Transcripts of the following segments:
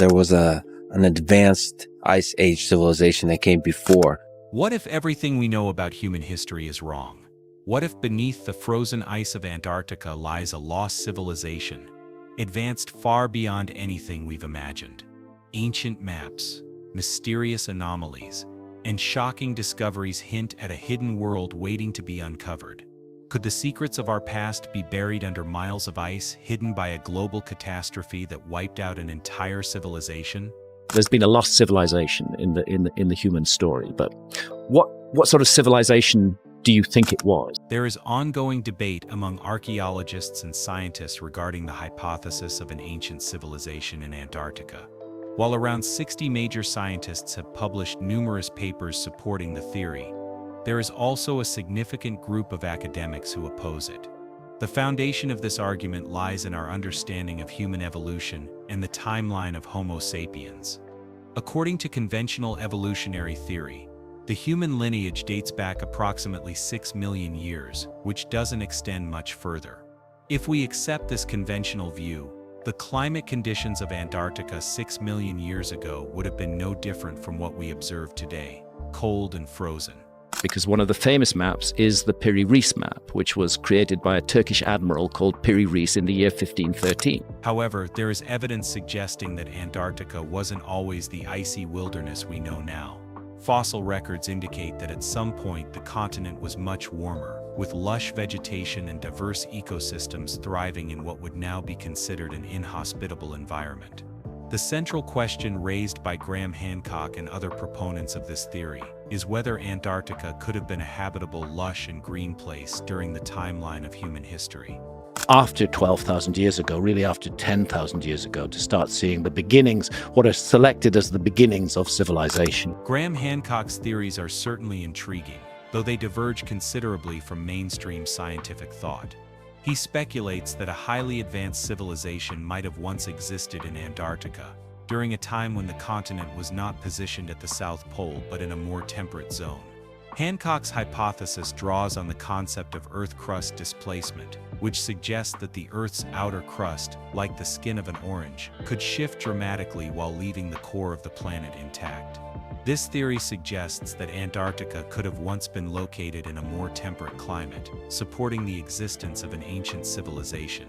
there was an advanced ice age civilization that came before. What if everything we know about human history is wrong? What if beneath the frozen ice of Antarctica lies a lost civilization, advanced far beyond anything we've imagined? Ancient maps, mysterious anomalies, and shocking discoveries hint at a hidden world waiting to be uncovered. Could the secrets of our past be buried under miles of ice, hidden by a global catastrophe that wiped out an entire civilization? There's been a lost civilization in the human story, but what sort of civilization do you think it was? There is ongoing debate among archaeologists and scientists regarding the hypothesis of an ancient civilization in Antarctica. While around 60 major scientists have published numerous papers supporting the theory, there is also a significant group of academics who oppose it. The foundation of this argument lies in our understanding of human evolution and the timeline of Homo sapiens. According to conventional evolutionary theory, the human lineage dates back approximately 6 million years, which doesn't extend much further. If we accept this conventional view, the climate conditions of Antarctica 6 million years ago would have been no different from what we observe today, cold and frozen. Because one of the famous maps is the Piri Reis map, which was created by a Turkish admiral called Piri Reis in the year 1513. However, there is evidence suggesting that Antarctica wasn't always the icy wilderness we know now. Fossil records indicate that at some point the continent was much warmer, with lush vegetation and diverse ecosystems thriving in what would now be considered an inhospitable environment. The central question raised by Graham Hancock and other proponents of this theory is whether Antarctica could have been a habitable, lush and green place during the timeline of human history. After 12,000 years ago, really after 10,000 years ago, to start seeing the beginnings, what are selected as the beginnings of civilization. Graham Hancock's theories are certainly intriguing, though they diverge considerably from mainstream scientific thought. He speculates that a highly advanced civilization might have once existed in Antarctica, during a time when the continent was not positioned at the South Pole but in a more temperate zone. Hancock's hypothesis draws on the concept of Earth crust displacement, which suggests that the Earth's outer crust, like the skin of an orange, could shift dramatically while leaving the core of the planet intact. This theory suggests that Antarctica could have once been located in a more temperate climate, supporting the existence of an ancient civilization.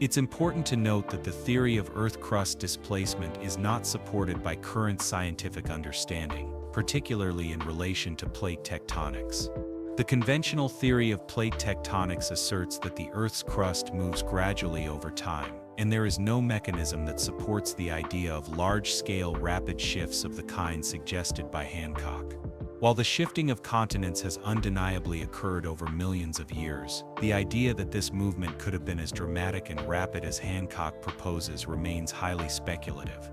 It's important to note that the theory of Earth crust displacement is not supported by current scientific understanding, particularly in relation to plate tectonics. The conventional theory of plate tectonics asserts that the Earth's crust moves gradually over time, and there is no mechanism that supports the idea of large-scale rapid shifts of the kind suggested by Hancock. While the shifting of continents has undeniably occurred over millions of years, the idea that this movement could have been as dramatic and rapid as Hancock proposes remains highly speculative.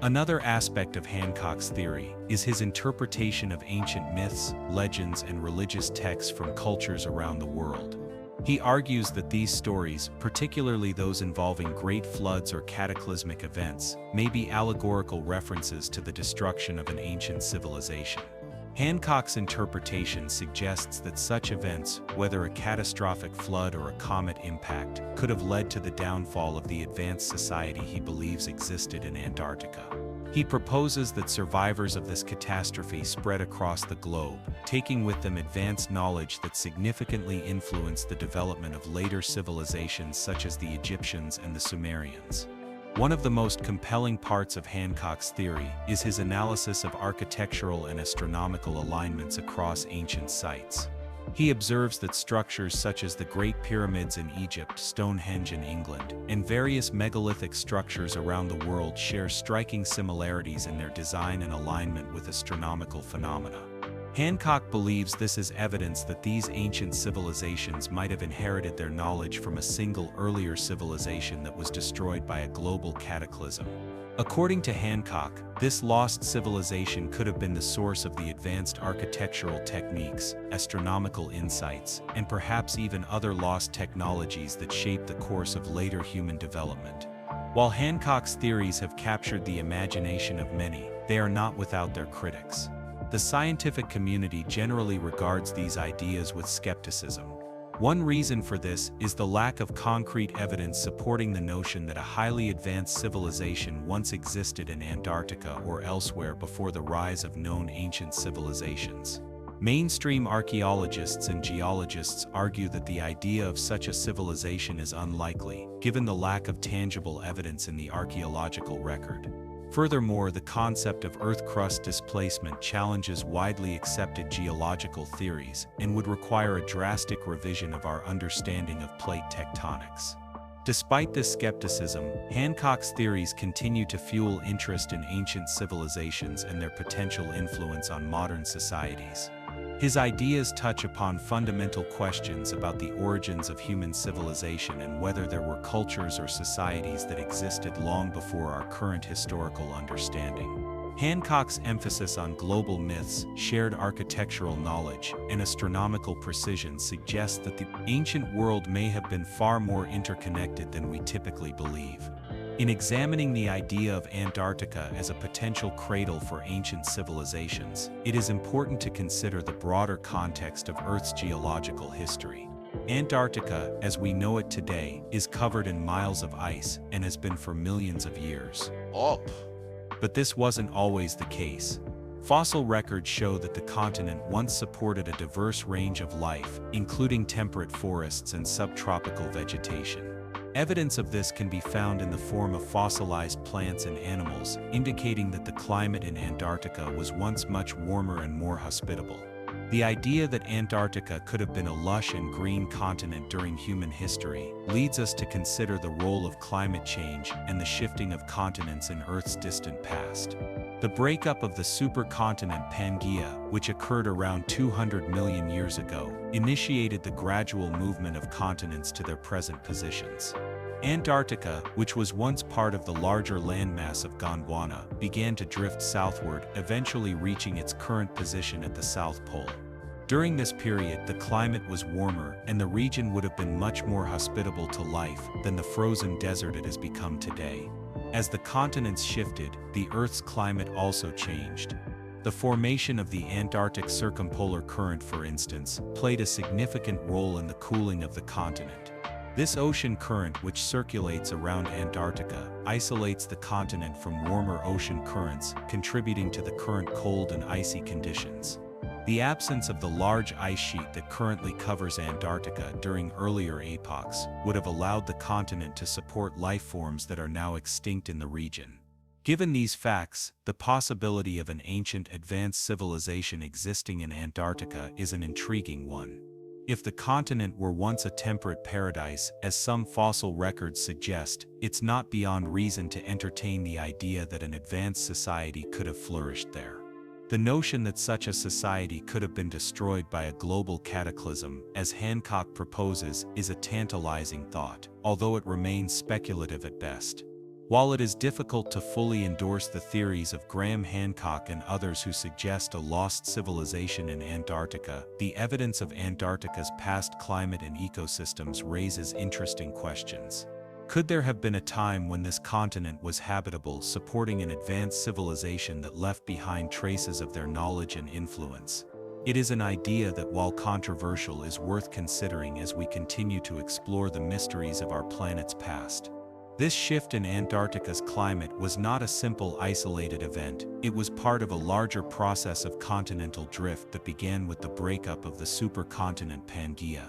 Another aspect of Hancock's theory is his interpretation of ancient myths, legends, and religious texts from cultures around the world. He argues that these stories, particularly those involving great floods or cataclysmic events, may be allegorical references to the destruction of an ancient civilization. Hancock's interpretation suggests that such events, whether a catastrophic flood or a comet impact, could have led to the downfall of the advanced society he believes existed in Antarctica. He proposes that survivors of this catastrophe spread across the globe, taking with them advanced knowledge that significantly influenced the development of later civilizations such as the Egyptians and the Sumerians. One of the most compelling parts of Hancock's theory is his analysis of architectural and astronomical alignments across ancient sites. He observes that structures such as the Great Pyramids in Egypt, Stonehenge in England, and various megalithic structures around the world share striking similarities in their design and alignment with astronomical phenomena. Hancock believes this is evidence that these ancient civilizations might have inherited their knowledge from a single earlier civilization that was destroyed by a global cataclysm. According to Hancock, this lost civilization could have been the source of the advanced architectural techniques, astronomical insights, and perhaps even other lost technologies that shaped the course of later human development. While Hancock's theories have captured the imagination of many, they are not without their critics. The scientific community generally regards these ideas with skepticism. One reason for this is the lack of concrete evidence supporting the notion that a highly advanced civilization once existed in Antarctica or elsewhere before the rise of known ancient civilizations. Mainstream archaeologists and geologists argue that the idea of such a civilization is unlikely, given the lack of tangible evidence in the archaeological record. Furthermore, the concept of Earth crust displacement challenges widely accepted geological theories and would require a drastic revision of our understanding of plate tectonics. Despite this skepticism, Hancock's theories continue to fuel interest in ancient civilizations and their potential influence on modern societies. His ideas touch upon fundamental questions about the origins of human civilization and whether there were cultures or societies that existed long before our current historical understanding. Hancock's emphasis on global myths, shared architectural knowledge, and astronomical precision suggests that the ancient world may have been far more interconnected than we typically believe. In examining the idea of Antarctica as a potential cradle for ancient civilizations, it is important to consider the broader context of Earth's geological history. Antarctica, as we know it today, is covered in miles of ice and has been for millions of years. But this wasn't always the case. Fossil records show that the continent once supported a diverse range of life, including temperate forests and subtropical vegetation. Evidence of this can be found in the form of fossilized plants and animals, indicating that the climate in Antarctica was once much warmer and more hospitable. The idea that Antarctica could have been a lush and green continent during human history leads us to consider the role of climate change and the shifting of continents in Earth's distant past. The breakup of the supercontinent Pangaea, which occurred around 200 million years ago, initiated the gradual movement of continents to their present positions. Antarctica, which was once part of the larger landmass of Gondwana, began to drift southward, eventually reaching its current position at the South Pole. During this period, the climate was warmer, and the region would have been much more hospitable to life than the frozen desert it has become today. As the continents shifted, the Earth's climate also changed. The formation of the Antarctic Circumpolar Current, for instance, played a significant role in the cooling of the continent. This ocean current, which circulates around Antarctica, isolates the continent from warmer ocean currents, contributing to the current cold and icy conditions. The absence of the large ice sheet that currently covers Antarctica during earlier epochs would have allowed the continent to support life forms that are now extinct in the region. Given these facts, the possibility of an ancient advanced civilization existing in Antarctica is an intriguing one. If the continent were once a temperate paradise, as some fossil records suggest, it's not beyond reason to entertain the idea that an advanced society could have flourished there. The notion that such a society could have been destroyed by a global cataclysm, as Hancock proposes, is a tantalizing thought, although it remains speculative at best. While it is difficult to fully endorse the theories of Graham Hancock and others who suggest a lost civilization in Antarctica, the evidence of Antarctica's past climate and ecosystems raises interesting questions. Could there have been a time when this continent was habitable, supporting an advanced civilization that left behind traces of their knowledge and influence? It is an idea that, while controversial, is worth considering as we continue to explore the mysteries of our planet's past. This shift in Antarctica's climate was not a simple isolated event. It was part of a larger process of continental drift that began with the breakup of the supercontinent Pangaea.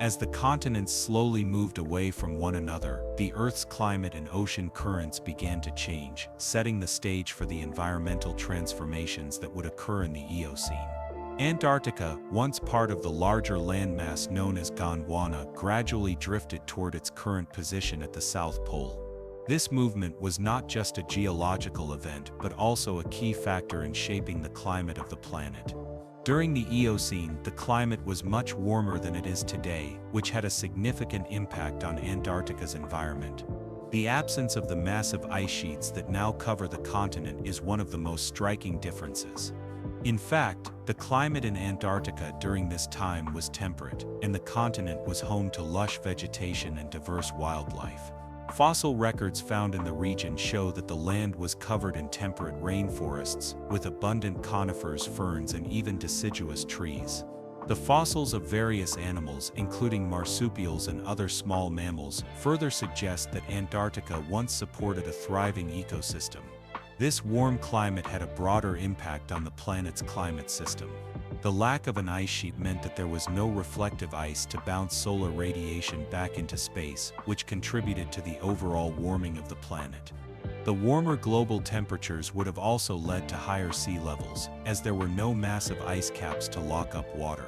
As the continents slowly moved away from one another, the Earth's climate and ocean currents began to change, setting the stage for the environmental transformations that would occur in the Eocene. Antarctica, once part of the larger landmass known as Gondwana, gradually drifted toward its current position at the South Pole. This movement was not just a geological event, but also a key factor in shaping the climate of the planet. During the Eocene, the climate was much warmer than it is today, which had a significant impact on Antarctica's environment. The absence of the massive ice sheets that now cover the continent is one of the most striking differences. In fact, the climate in Antarctica during this time was temperate, and the continent was home to lush vegetation and diverse wildlife. Fossil records found in the region show that the land was covered in temperate rainforests, with abundant conifers, ferns, and even deciduous trees. The fossils of various animals, including marsupials and other small mammals, further suggest that Antarctica once supported a thriving ecosystem. This warm climate had a broader impact on the planet's climate system. The lack of an ice sheet meant that there was no reflective ice to bounce solar radiation back into space, which contributed to the overall warming of the planet. The warmer global temperatures would have also led to higher sea levels, as there were no massive ice caps to lock up water.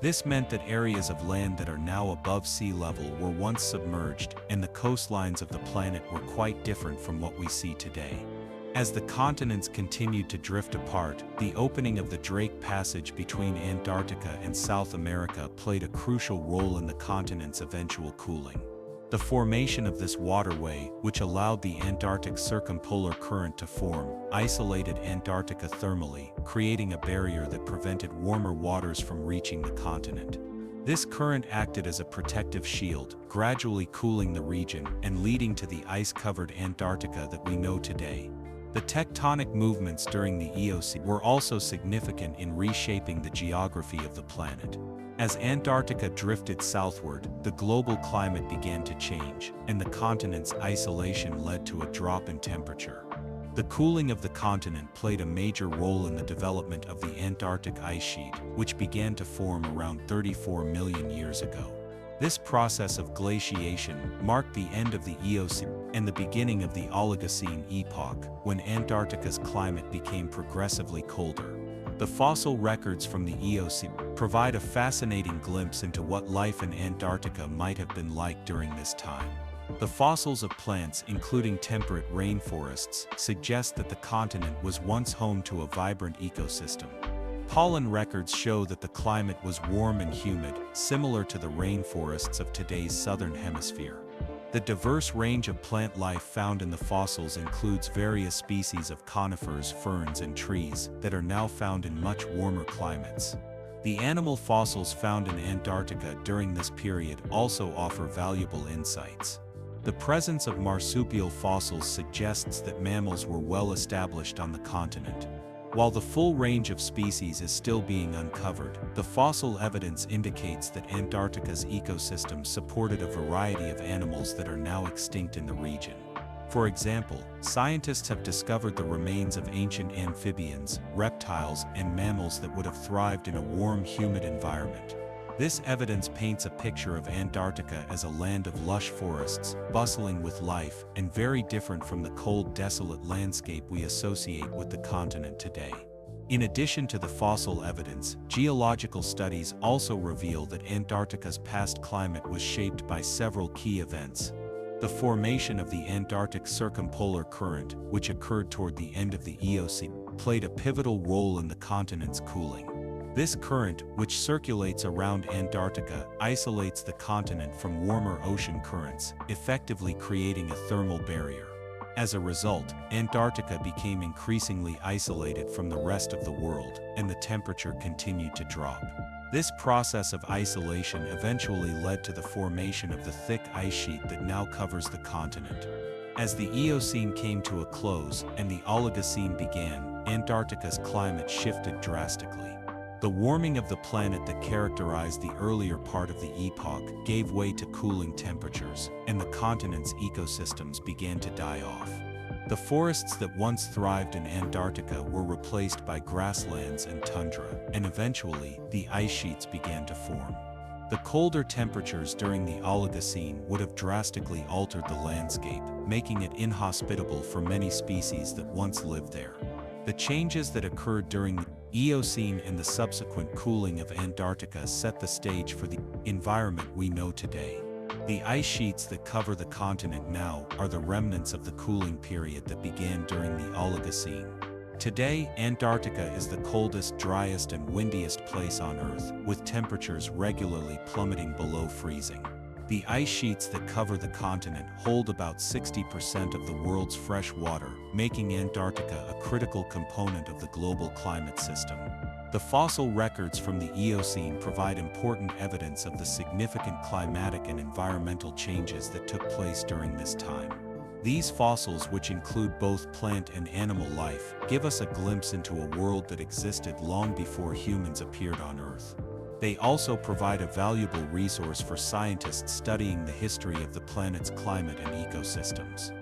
This meant that areas of land that are now above sea level were once submerged, and the coastlines of the planet were quite different from what we see today. As the continents continued to drift apart, the opening of the Drake Passage between Antarctica and South America played a crucial role in the continent's eventual cooling. The formation of this waterway, which allowed the Antarctic circumpolar current to form, isolated Antarctica thermally, creating a barrier that prevented warmer waters from reaching the continent. This current acted as a protective shield, gradually cooling the region and leading to the ice-covered Antarctica that we know today. The tectonic movements during the Eocene were also significant in reshaping the geography of the planet. As Antarctica drifted southward, the global climate began to change, and the continent's isolation led to a drop in temperature. The cooling of the continent played a major role in the development of the Antarctic ice sheet, which began to form around 34 million years ago. This process of glaciation marked the end of the Eocene and the beginning of the Oligocene epoch, when Antarctica's climate became progressively colder. The fossil records from the Eocene provide a fascinating glimpse into what life in Antarctica might have been like during this time. The fossils of plants, including temperate rainforests, suggest that the continent was once home to a vibrant ecosystem. Pollen records show that the climate was warm and humid, similar to the rainforests of today's southern hemisphere. The diverse range of plant life found in the fossils includes various species of conifers, ferns, and trees that are now found in much warmer climates. The animal fossils found in Antarctica during this period also offer valuable insights. The presence of marsupial fossils suggests that mammals were well established on the continent. While the full range of species is still being uncovered, the fossil evidence indicates that Antarctica's ecosystem supported a variety of animals that are now extinct in the region. For example, scientists have discovered the remains of ancient amphibians, reptiles, and mammals that would have thrived in a warm, humid environment. This evidence paints a picture of Antarctica as a land of lush forests, bustling with life, and very different from the cold, desolate landscape we associate with the continent today. In addition to the fossil evidence, geological studies also reveal that Antarctica's past climate was shaped by several key events. The formation of the Antarctic circumpolar current, which occurred toward the end of the Eocene, played a pivotal role in the continent's cooling. This current, which circulates around Antarctica, isolates the continent from warmer ocean currents, effectively creating a thermal barrier. As a result, Antarctica became increasingly isolated from the rest of the world, and the temperature continued to drop. This process of isolation eventually led to the formation of the thick ice sheet that now covers the continent. As the Eocene came to a close and the Oligocene began, Antarctica's climate shifted drastically. The warming of the planet that characterized the earlier part of the epoch gave way to cooling temperatures, and the continent's ecosystems began to die off. The forests that once thrived in Antarctica were replaced by grasslands and tundra, and eventually, the ice sheets began to form. The colder temperatures during the Oligocene would have drastically altered the landscape, making it inhospitable for many species that once lived there. The changes that occurred during the Eocene and the subsequent cooling of Antarctica set the stage for the environment we know today. The ice sheets that cover the continent now are the remnants of the cooling period that began during the Oligocene. Today, Antarctica is the coldest, driest, and windiest place on Earth, with temperatures regularly plummeting below freezing. The ice sheets that cover the continent hold about 60% of the world's fresh water, making Antarctica a critical component of the global climate system. The fossil records from the Eocene provide important evidence of the significant climatic and environmental changes that took place during this time. These fossils, which include both plant and animal life, give us a glimpse into a world that existed long before humans appeared on Earth. They also provide a valuable resource for scientists studying the history of the planet's climate and ecosystems.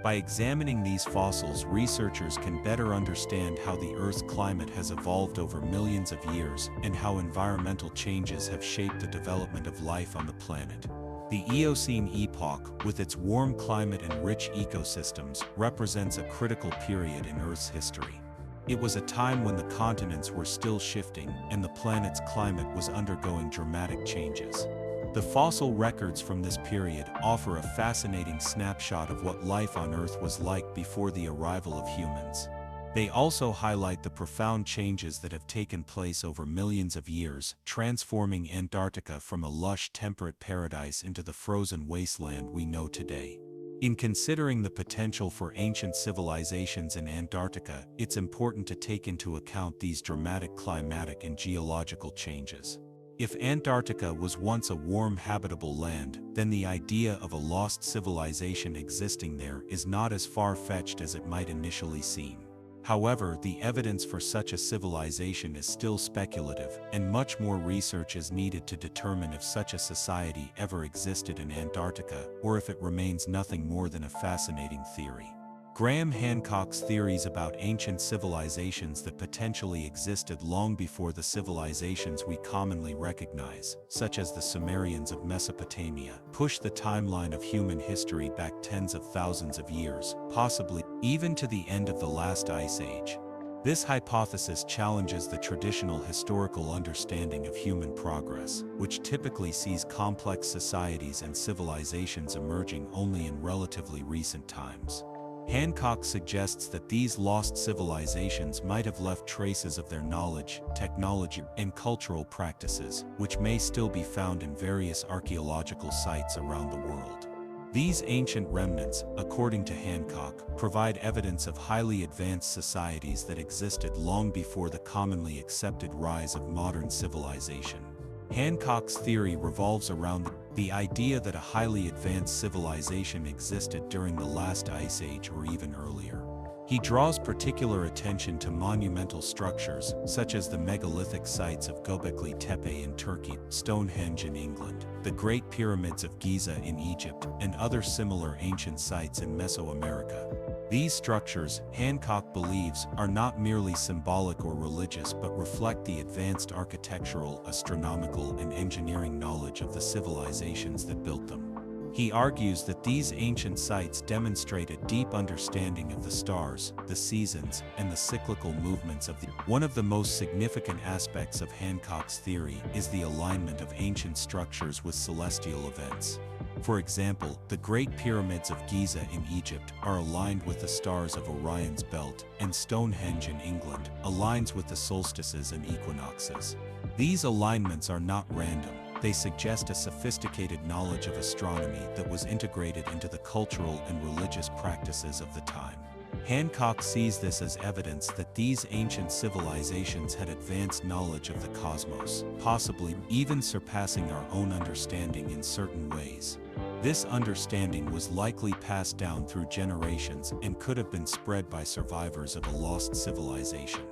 By examining these fossils, researchers can better understand how the Earth's climate has evolved over millions of years and how environmental changes have shaped the development of life on the planet. The Eocene epoch, with its warm climate and rich ecosystems, represents a critical period in Earth's history. It was a time when the continents were still shifting and the planet's climate was undergoing dramatic changes. The fossil records from this period offer a fascinating snapshot of what life on Earth was like before the arrival of humans. They also highlight the profound changes that have taken place over millions of years, transforming Antarctica from a lush temperate paradise into the frozen wasteland we know today. In considering the potential for ancient civilizations in Antarctica, it's important to take into account these dramatic climatic and geological changes. If Antarctica was once a warm, habitable land, then the idea of a lost civilization existing there is not as far-fetched as it might initially seem. However, the evidence for such a civilization is still speculative, and much more research is needed to determine if such a society ever existed in Antarctica, or if it remains nothing more than a fascinating theory. Graham Hancock's theories about ancient civilizations that potentially existed long before the civilizations we commonly recognize, such as the Sumerians of Mesopotamia, push the timeline of human history back tens of thousands of years, possibly even to the end of the last ice age. This hypothesis challenges the traditional historical understanding of human progress, which typically sees complex societies and civilizations emerging only in relatively recent times. Hancock suggests that these lost civilizations might have left traces of their knowledge, technology, and cultural practices, which may still be found in various archaeological sites around the world. These ancient remnants, according to Hancock, provide evidence of highly advanced societies that existed long before the commonly accepted rise of modern civilization. Hancock's theory revolves around the idea that a highly advanced civilization existed during the last ice age or even earlier. He draws particular attention to monumental structures, such as the megalithic sites of Göbekli Tepe in Turkey, Stonehenge in England, the Great Pyramids of Giza in Egypt, and other similar ancient sites in Mesoamerica. These structures, Hancock believes, are not merely symbolic or religious but reflect the advanced architectural, astronomical, and engineering knowledge of the civilizations that built them. He argues that these ancient sites demonstrate a deep understanding of the stars, the seasons, and the cyclical movements of the. One of the most significant aspects of Hancock's theory is the alignment of ancient structures with celestial events. For example, the Great Pyramids of Giza in Egypt are aligned with the stars of Orion's belt, and Stonehenge in England aligns with the solstices and equinoxes. These alignments are not random. They suggest a sophisticated knowledge of astronomy that was integrated into the cultural and religious practices of the time. Hancock sees this as evidence that these ancient civilizations had advanced knowledge of the cosmos, possibly even surpassing our own understanding in certain ways. This understanding was likely passed down through generations and could have been spread by survivors of a lost civilization.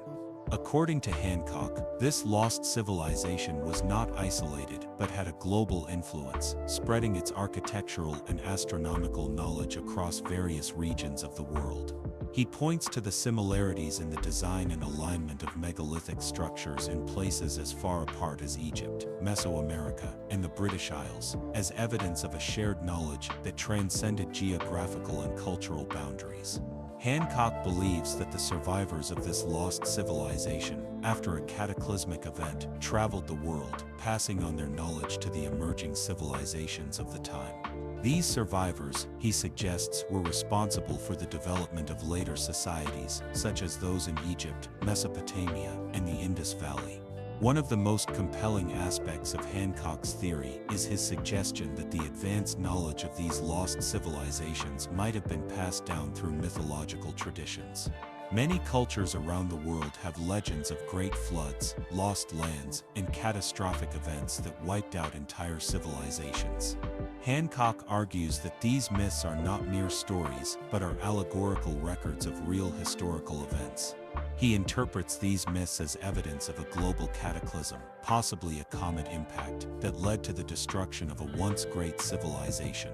According to Hancock, this lost civilization was not isolated but had a global influence, spreading its architectural and astronomical knowledge across various regions of the world. He points to the similarities in the design and alignment of megalithic structures in places as far apart as Egypt, Mesoamerica, and the British Isles, as evidence of a shared knowledge that transcended geographical and cultural boundaries. Hancock believes that the survivors of this lost civilization, after a cataclysmic event, traveled the world, passing on their knowledge to the emerging civilizations of the time. These survivors, he suggests, were responsible for the development of later societies, such as those in Egypt, Mesopotamia, and the Indus Valley. One of the most compelling aspects of Hancock's theory is his suggestion that the advanced knowledge of these lost civilizations might have been passed down through mythological traditions. Many cultures around the world have legends of great floods, lost lands, and catastrophic events that wiped out entire civilizations. Hancock argues that these myths are not mere stories, but are allegorical records of real historical events. He interprets these myths as evidence of a global cataclysm, possibly a comet impact, that led to the destruction of a once great civilization.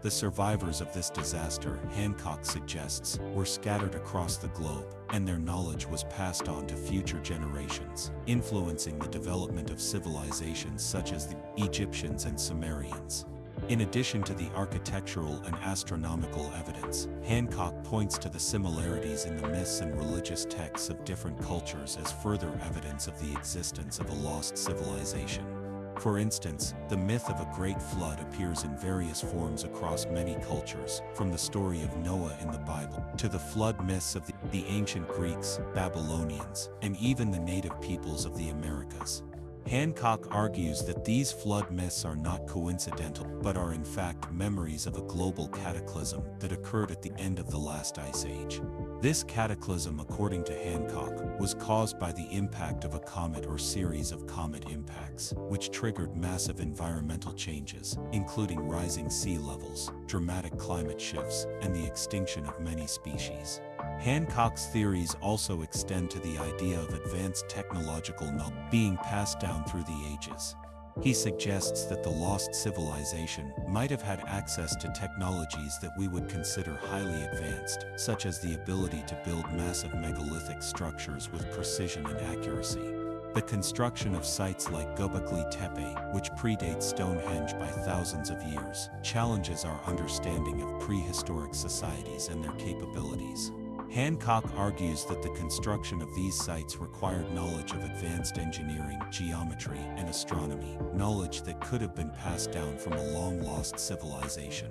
The survivors of this disaster, Hancock suggests, were scattered across the globe, and their knowledge was passed on to future generations, influencing the development of civilizations such as the Egyptians and Sumerians. In addition to the architectural and astronomical evidence, Hancock points to the similarities in the myths and religious texts of different cultures as further evidence of the existence of a lost civilization. For instance, the myth of a great flood appears in various forms across many cultures, from the story of Noah in the Bible to the flood myths of the ancient Greeks, Babylonians, and even the native peoples of the Americas. Hancock argues that these flood myths are not coincidental, but are in fact memories of a global cataclysm that occurred at the end of the last ice age. This cataclysm, according to Hancock, was caused by the impact of a comet or series of comet impacts, which triggered massive environmental changes, including rising sea levels, dramatic climate shifts, and the extinction of many species. Hancock's theories also extend to the idea of advanced technological knowledge being passed down through the ages. He suggests that the lost civilization might have had access to technologies that we would consider highly advanced, such as the ability to build massive megalithic structures with precision and accuracy. The construction of sites like Göbekli Tepe, which predates Stonehenge by thousands of years, challenges our understanding of prehistoric societies and their capabilities. Hancock argues that the construction of these sites required knowledge of advanced engineering, geometry, and astronomy, knowledge that could have been passed down from a long-lost civilization.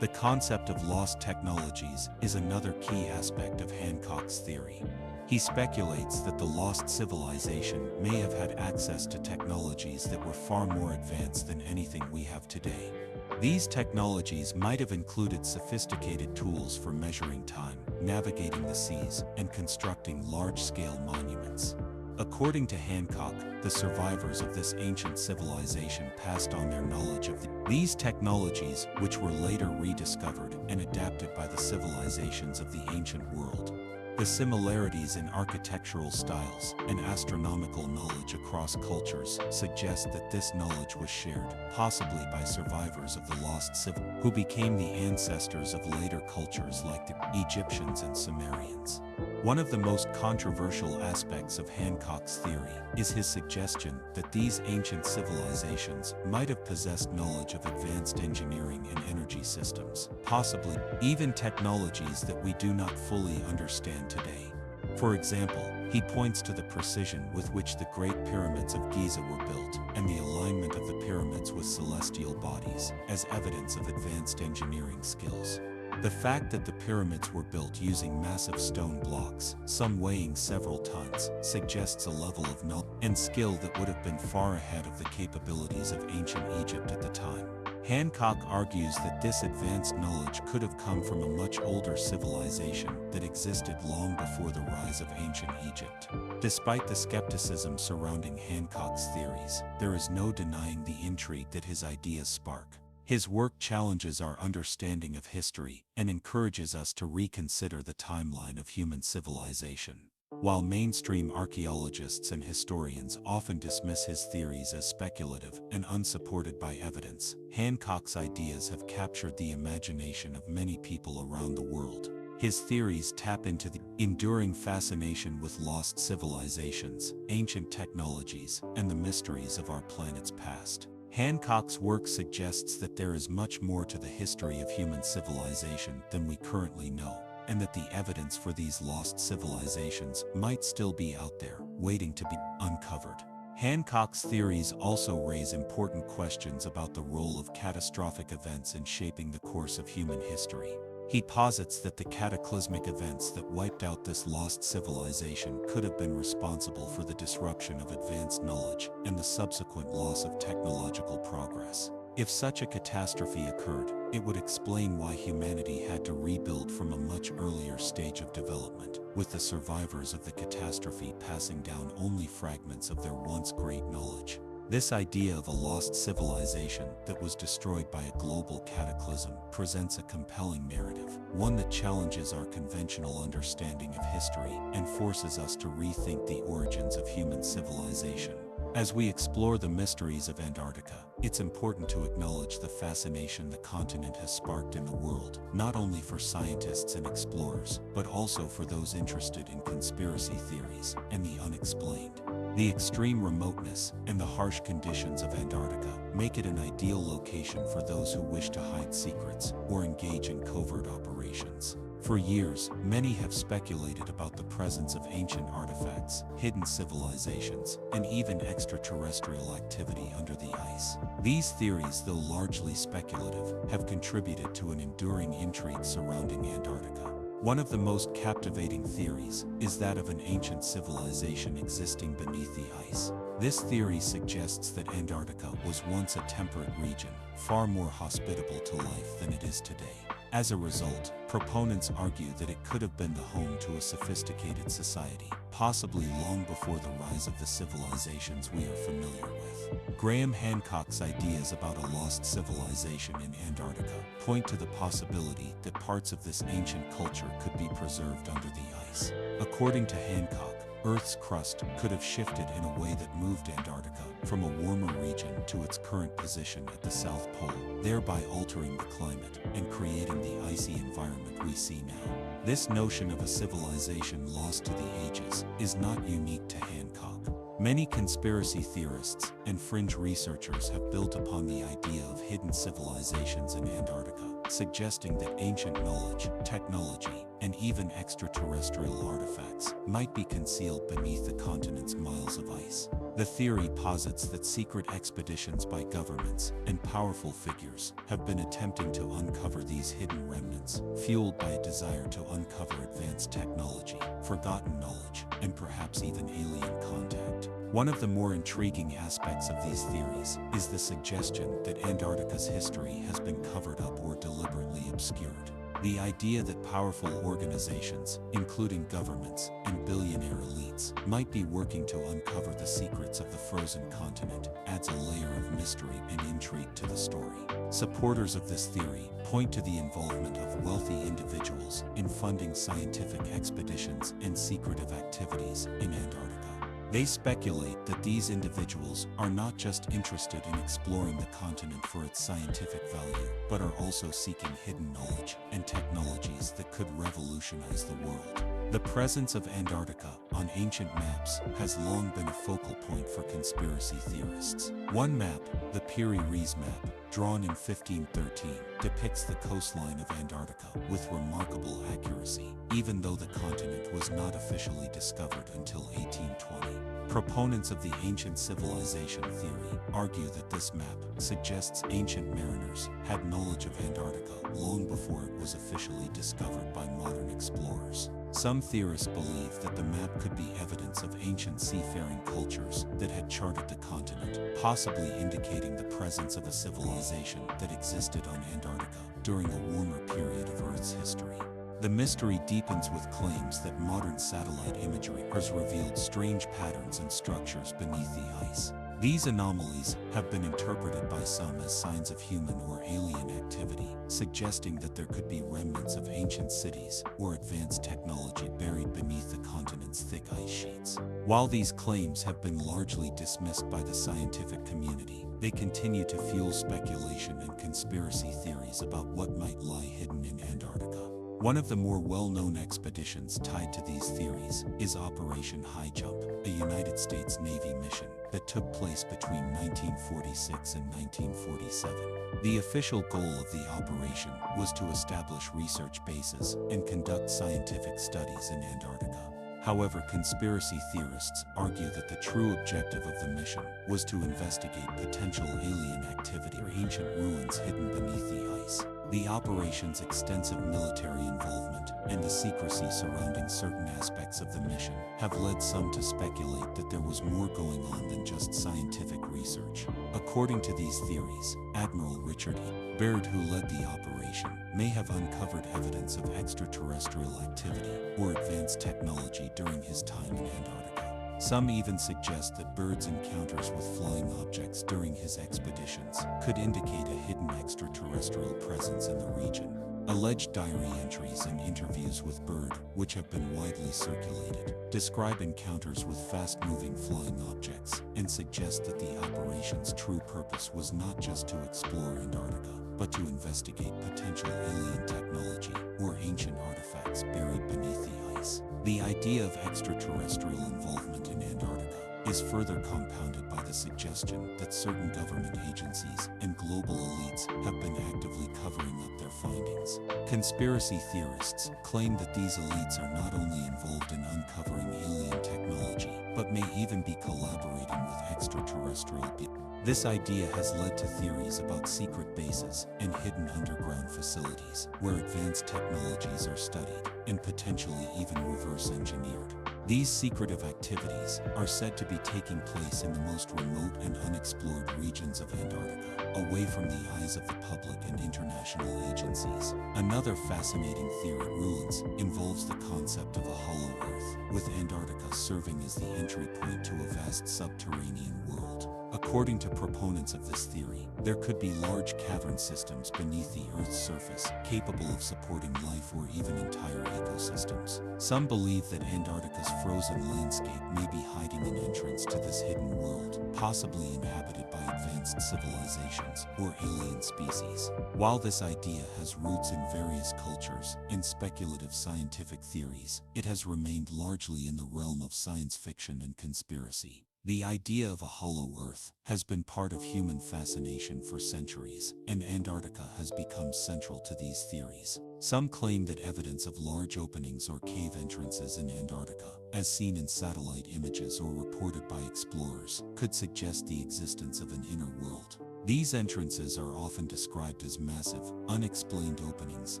The concept of lost technologies is another key aspect of Hancock's theory. He speculates that the lost civilization may have had access to technologies that were far more advanced than anything we have today. These technologies might have included sophisticated tools for measuring time, navigating the seas, and constructing large-scale monuments. According to Hancock, the survivors of this ancient civilization passed on their knowledge of these technologies, which were later rediscovered and adapted by the civilizations of the ancient world. The similarities in architectural styles and astronomical knowledge across cultures suggest that this knowledge was shared, possibly by survivors of the lost civilization, who became the ancestors of later cultures like the Egyptians and Sumerians. One of the most controversial aspects of Hancock's theory is his suggestion that these ancient civilizations might have possessed knowledge of advanced engineering and energy systems, possibly even technologies that we do not fully understand today. For example, he points to the precision with which the Great Pyramids of Giza were built, and the alignment of the pyramids with celestial bodies, as evidence of advanced engineering skills. The fact that the pyramids were built using massive stone blocks, some weighing several tons, suggests a level of knowledge and skill that would have been far ahead of the capabilities of ancient Egypt at the time. Hancock argues that this advanced knowledge could have come from a much older civilization that existed long before the rise of ancient Egypt. Despite the skepticism surrounding Hancock's theories, there is no denying the intrigue that his ideas spark. His work challenges our understanding of history and encourages us to reconsider the timeline of human civilization. While mainstream archaeologists and historians often dismiss his theories as speculative and unsupported by evidence, Hancock's ideas have captured the imagination of many people around the world. His theories tap into the enduring fascination with lost civilizations, ancient technologies, and the mysteries of our planet's past. Hancock's work suggests that there is much more to the history of human civilization than we currently know, and that the evidence for these lost civilizations might still be out there, waiting to be uncovered. Hancock's theories also raise important questions about the role of catastrophic events in shaping the course of human history. He posits that the cataclysmic events that wiped out this lost civilization could have been responsible for the disruption of advanced knowledge and the subsequent loss of technological progress. If such a catastrophe occurred, it would explain why humanity had to rebuild from a much earlier stage of development, with the survivors of the catastrophe passing down only fragments of their once great knowledge. This idea of a lost civilization that was destroyed by a global cataclysm presents a compelling narrative, one that challenges our conventional understanding of history and forces us to rethink the origins of human civilization. As we explore the mysteries of Antarctica, it's important to acknowledge the fascination the continent has sparked in the world, not only for scientists and explorers, but also for those interested in conspiracy theories and the unexplained. The extreme remoteness and the harsh conditions of Antarctica make it an ideal location for those who wish to hide secrets or engage in covert operations. For years, many have speculated about the presence of ancient artifacts, hidden civilizations, and even extraterrestrial activity under the ice. These theories, though largely speculative, have contributed to an enduring intrigue surrounding Antarctica. One of the most captivating theories is that of an ancient civilization existing beneath the ice. This theory suggests that Antarctica was once a temperate region, far more hospitable to life than it is today. As a result, proponents argue that it could have been the home to a sophisticated society, possibly long before the rise of the civilizations we are familiar with. Graham Hancock's ideas about a lost civilization in Antarctica point to the possibility that parts of this ancient culture could be preserved under the ice. According to Hancock, Earth's crust could have shifted in a way that moved Antarctica from a warmer region to its current position at the South Pole, thereby altering the climate and creating the icy environment we see now. This notion of a civilization lost to the ages is not unique to Hancock. Many conspiracy theorists and fringe researchers have built upon the idea of hidden civilizations in Antarctica, suggesting that ancient knowledge, technology, and even extraterrestrial artifacts might be concealed beneath the continent's miles of ice. The theory posits that secret expeditions by governments and powerful figures have been attempting to uncover these hidden remnants, fueled by a desire to uncover advanced technology, forgotten knowledge, and perhaps even alien contact. One of the more intriguing aspects of these theories is the suggestion that Antarctica's history has been covered up or deliberately obscured. The idea that powerful organizations, including governments and billionaire elites, might be working to uncover the secrets of the frozen continent adds a layer of mystery and intrigue to the story. Supporters of this theory point to the involvement of wealthy individuals in funding scientific expeditions and secretive activities in Antarctica. They speculate that these individuals are not just interested in exploring the continent for its scientific value, but are also seeking hidden knowledge and technologies that could revolutionize the world. The presence of Antarctica on ancient maps has long been a focal point for conspiracy theorists. One map, the Piri-Reis map, drawn in 1513, depicts the coastline of Antarctica with remarkable accuracy, even though the continent was not officially discovered until 1820. Proponents of the ancient civilization theory argue that this map suggests ancient mariners had knowledge of Antarctica long before it was officially discovered by modern explorers. Some theorists believe that the map could be evidence of ancient seafaring cultures that had charted the continent, possibly indicating the presence of a civilization that existed on Antarctica during a warmer period of Earth's history. The mystery deepens with claims that modern satellite imagery has revealed strange patterns and structures beneath the ice. These anomalies have been interpreted by some as signs of human or alien activity, suggesting that there could be remnants of ancient cities or advanced technology buried beneath the continent's thick ice sheets. While these claims have been largely dismissed by the scientific community, they continue to fuel speculation and conspiracy theories about what might lie hidden in Antarctica. One of the more well-known expeditions tied to these theories is Operation High Jump, a United States Navy mission that took place between 1946 and 1947. The official goal of the operation was to establish research bases and conduct scientific studies in Antarctica. However, conspiracy theorists argue that the true objective of the mission was to investigate potential alien activity or ancient ruins hidden beneath the ice. The operation's extensive military involvement and the secrecy surrounding certain aspects of the mission have led some to speculate that there was more going on than just scientific research. According to these theories, Admiral Richard E. Byrd, who led the operation, may have uncovered evidence of extraterrestrial activity or advanced technology during his time in Antarctica. Some even suggest that Bird's encounters with flying objects during his expeditions could indicate a hidden extraterrestrial presence in the region. Alleged diary entries and interviews with Bird, which have been widely circulated, describe encounters with fast-moving flying objects and suggest that the operation's true purpose was not just to explore Antarctica, but to investigate potential alien technology or ancient artifacts buried beneath the ice. The idea of extraterrestrial involvement in Antarctica is further compounded by the suggestion that certain government agencies and global elites have been actively covering up their findings. Conspiracy theorists claim that these elites are not only involved in uncovering alien technology, but may even be collaborating with extraterrestrial beings. This idea has led to theories about secret bases and hidden underground facilities where advanced technologies are studied and potentially even reverse engineered. These secretive activities are said to be taking place in the most remote and unexplored regions of Antarctica, away from the eyes of the public and international agencies. Another fascinating theory ruins involves the concept of a hollow Earth, with Antarctica serving as the entry point to a vast subterranean world. According to proponents of this theory, there could be large cavern systems beneath the Earth's surface, capable of supporting life or even entire ecosystems. Some believe that Antarctica's frozen landscape may be hiding an entrance to this hidden world, possibly inhabited by advanced civilizations or alien species. While this idea has roots in various cultures and speculative scientific theories, it has remained largely in the realm of science fiction and conspiracy. The idea of a hollow Earth has been part of human fascination for centuries, and Antarctica has become central to these theories. Some claim that evidence of large openings or cave entrances in Antarctica, as seen in satellite images or reported by explorers, could suggest the existence of an inner world. These entrances are often described as massive, unexplained openings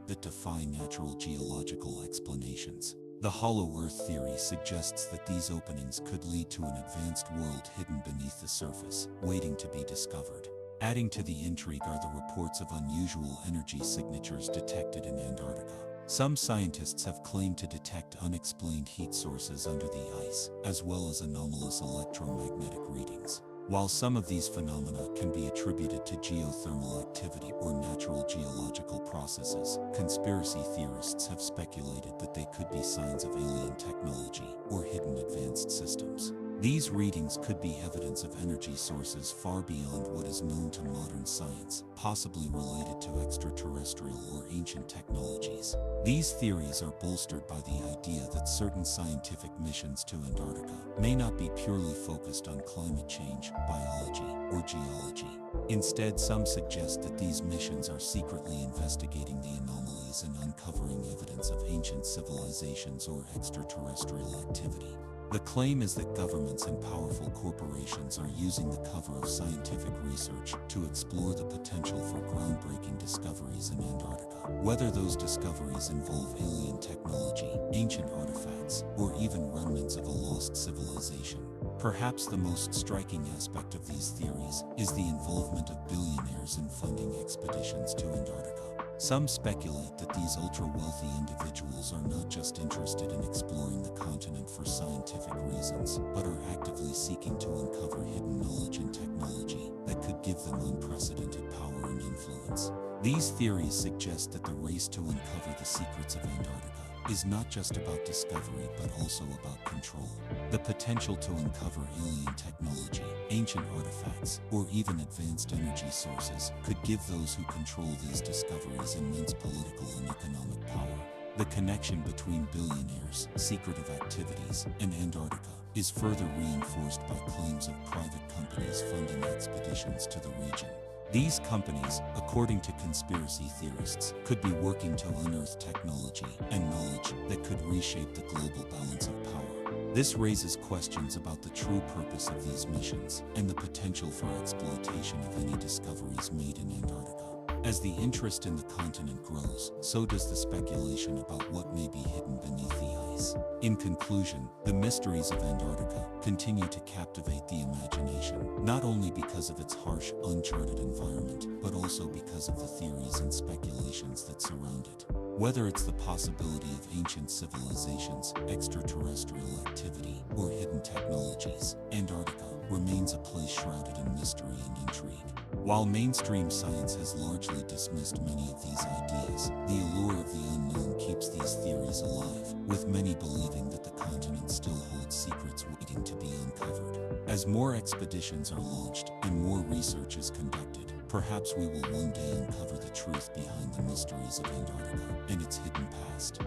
that defy natural geological explanations. The hollow Earth theory suggests that these openings could lead to an advanced world hidden beneath the surface, waiting to be discovered. Adding to the intrigue are the reports of unusual energy signatures detected in Antarctica. Some scientists have claimed to detect unexplained heat sources under the ice, as well as anomalous electromagnetic readings. While some of these phenomena can be attributed to geothermal activity or natural geological processes, conspiracy theorists have speculated that they could be signs of alien technology or hidden advanced systems. These readings could be evidence of energy sources far beyond what is known to modern science, possibly related to extraterrestrial or ancient technologies. These theories are bolstered by the idea that certain scientific missions to Antarctica may not be purely focused on climate change, biology, or geology. Instead, some suggest that these missions are secretly investigating the anomalies and uncovering evidence of ancient civilizations or extraterrestrial activity. The claim is that governments and powerful corporations are using the cover of scientific research to explore the potential for groundbreaking discoveries in Antarctica. Whether those discoveries involve alien technology, ancient artifacts, or even remnants of a lost civilization. Perhaps the most striking aspect of these theories is the involvement of billionaires in funding expeditions to Antarctica. Some speculate that these ultra-wealthy individuals are not just interested in exploring the continent for scientific reasons, but are actively seeking to uncover hidden knowledge and technology that could give them unprecedented power and influence. These theories suggest that the race to uncover the secrets of Antarctica is not just about discovery but also about control. The potential to uncover alien technology, ancient artifacts, or even advanced energy sources could give those who control these discoveries immense political and economic power. The connection between billionaires, secretive activities, and Antarctica is further reinforced by claims of private companies funding expeditions to the region. These companies, according to conspiracy theorists, could be working to unearth technology and knowledge that could reshape the global balance of power. This raises questions about the true purpose of these missions and the potential for exploitation of any discoveries made in Antarctica. As the interest in the continent grows, so does the speculation about what may be hidden beneath the ice. In conclusion, the mysteries of Antarctica continue to captivate the imagination, not only because of its harsh, uncharted environment, but also because of the theories and speculations that surround it. Whether it's the possibility of ancient civilizations, extraterrestrial activity, or hidden technologies, Antarctica remains a place shrouded in mystery and intrigue. While mainstream science has largely dismissed many of these ideas, the allure of the unknown keeps these theories alive, with many believing that the continent still holds secrets waiting to be uncovered. As more expeditions are launched and more research is conducted, perhaps we will one day uncover the truth behind the mysteries of Antarctica and its hidden past.